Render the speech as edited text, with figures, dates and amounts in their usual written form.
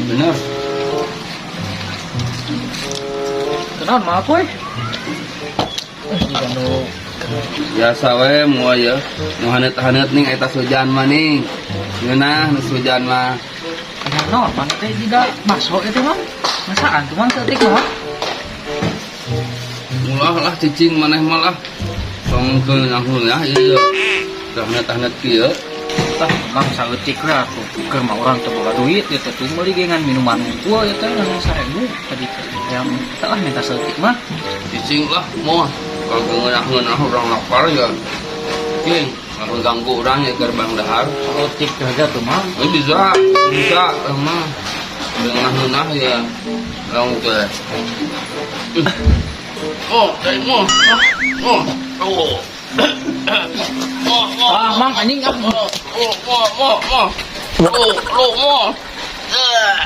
bener. Kenapa maaf weh? Jika nu Biasa we moal ya. Nu haneut-haneut ning eta sujan mah ning. Ngeunah nu sujan mah. ada naon mana teh tidak masuk itu mah? Masaan cuman setik mah. Mulah lah cicing maneh mah lah. Songkeun ngahulnya ieu. Haneut-haneut kieu. Tah mang saeutik lah aku keur mah urang teu boga duit ya teh meuli gengan minuman gua ya teh nang 1000 tadi teh yang tah minta seeutik mah. Cicing lah moal. Kalau ngeunah-ngeunah urang lapar ya. Cing, kalau ganggu urang ya gerbang dahar. Seeutik harga tuh mah. Bisa mah. Ngeunah-ngeunah ya. Lang teh. Oh, teh mo. Oh. Oh. Ah mang anjing ah. Oh.